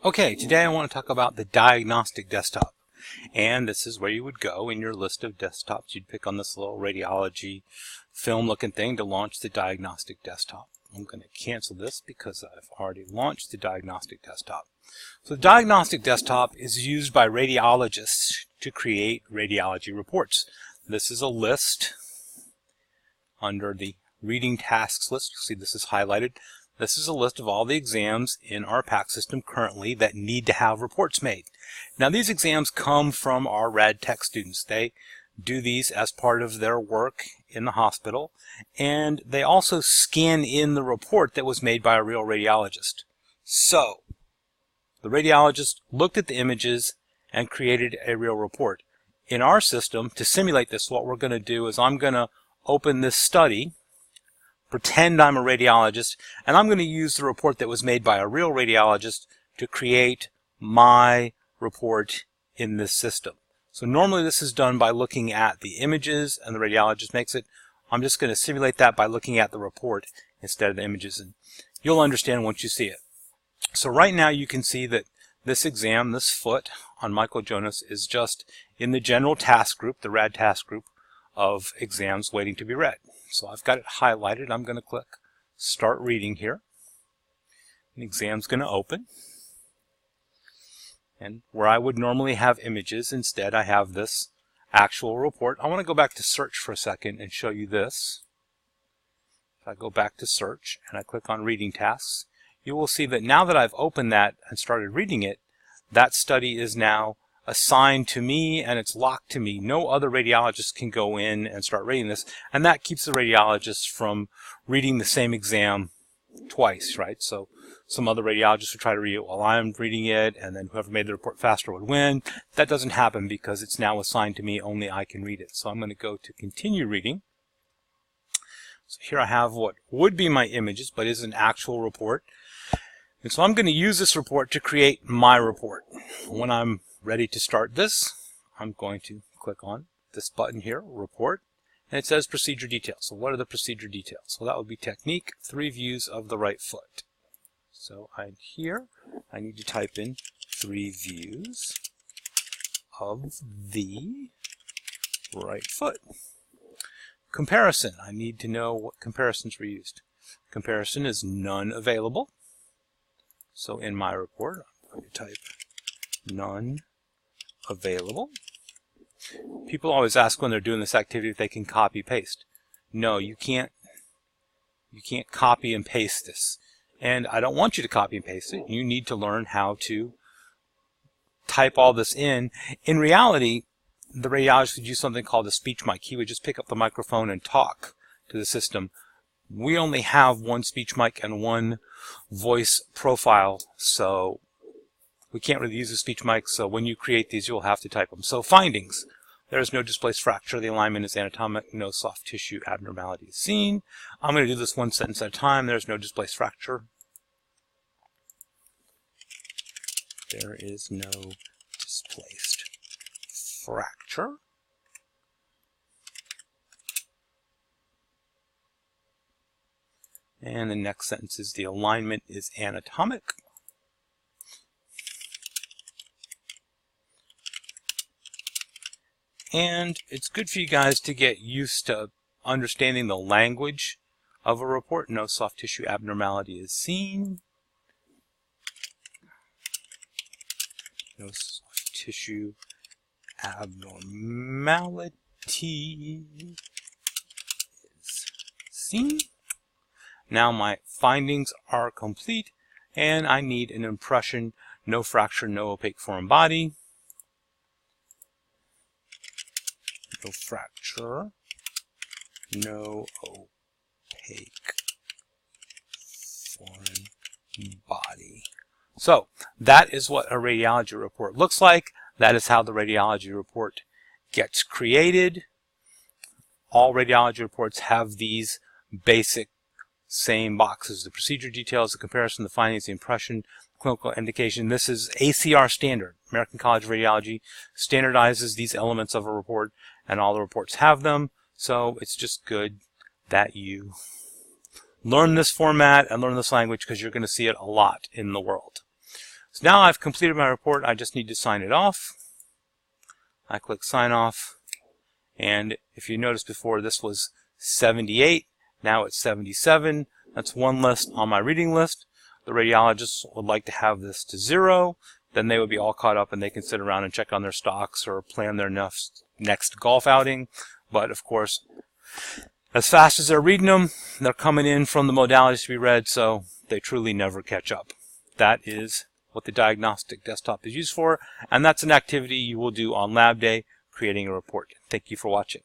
Okay, today I want to talk about the diagnostic desktop. And this is where you would go in your list of desktops. You'd pick on this little radiology film looking thing to launch the diagnostic desktop. I'm going to cancel this because I've already launched the diagnostic desktop. So the diagnostic desktop is used by radiologists to create radiology reports. This is a list under the reading tasks list. You'll see this is highlighted. This is a list of all the exams in our PAC system currently that need to have reports made. Now these exams come from our rad tech students. They do these as part of their work in the hospital, and they also scan in the report that was made by a real radiologist. So the radiologist looked at the images and created a real report. In our system, to simulate this, what we're going to do is I'm going to open this study, pretend I'm a radiologist, and I'm going to use the report that was made by a real radiologist to create my report in this system. So normally this is done by looking at the images and the radiologist makes it. I'm just going to simulate that by looking at the report instead of the images, and you'll understand once you see it. So right now you can see that this exam, this foot on Michael Jonas, is just in the general task group, the rad task group of exams waiting to be read. So I've got it highlighted. I'm going to click Start Reading here. The exam's going to open. And where I would normally have images, instead I have this actual report. I want to go back to search for a second and show you this. If I go back to search and I click on Reading Tasks, you will see that now that I've opened that and started reading it, that study is now assigned to me and it's locked to me. No other radiologist can go in and start reading this, and that keeps the radiologist from reading the same exam twice, right? So some other radiologists would try to read it while I'm reading it, and then whoever made the report faster would win. That doesn't happen because it's now assigned to me. Only I can read it. So I'm going to go to continue reading. So here I have what would be my images but is an actual report. And so I'm going to use this report to create my report. When I'm ready to start this, I'm going to click on this button here, Report, and it says Procedure Details. So what are the procedure details? Well, that would be technique, 3 views of the right foot. So here, I need to type in 3 views of the right foot. Comparison, I need to know what comparisons were used. Comparison is none available. So in my report, I'm going to type none available. People always ask when they're doing this activity if they can copy paste. No, you can't. You can't copy and paste this. And I don't want you to copy and paste it. You need to learn how to type all this in. In reality, the radiologist would use something called a speech mic. He would just pick up the microphone and talk to the system. We only have one speech mic and one voice profile, so we can't really use a speech mic, so when you create these, you'll have to type them. So findings. There is no displaced fracture. The alignment is anatomic. No soft tissue abnormality is seen. I'm going to do this one sentence at a time. There's no displaced fracture. There is no displaced fracture. And the next sentence is the alignment is anatomic. And it's good for you guys to get used to understanding the language of a report. No soft tissue abnormality is seen. No soft tissue abnormality is seen. Now my findings are complete, and I need an impression. No fracture, no opaque foreign body. No fracture, no opaque foreign body. So that is what a radiology report looks like. That is how the radiology report gets created. All radiology reports have these basic same boxes: the procedure details, the comparison, the findings, the impression, clinical indication. This is ACR standard. American College of Radiology standardizes these elements of a report, and all the reports have them. So it's just good that you learn this format and learn this language, because you're going to see it a lot in the world. So now I've completed my report. I just need to sign it off. I click sign off, and if you noticed before, this was 78. Now it's 77. That's one less on my reading list. The radiologists would like to have this to 0. Then they would be all caught up and they can sit around and check on their stocks or plan their next golf outing. But of course, as fast as they're reading them, they're coming in from the modalities to be read, so they truly never catch up. That is what the diagnostic desktop is used for, and that's an activity you will do on lab day, creating a report. Thank you for watching.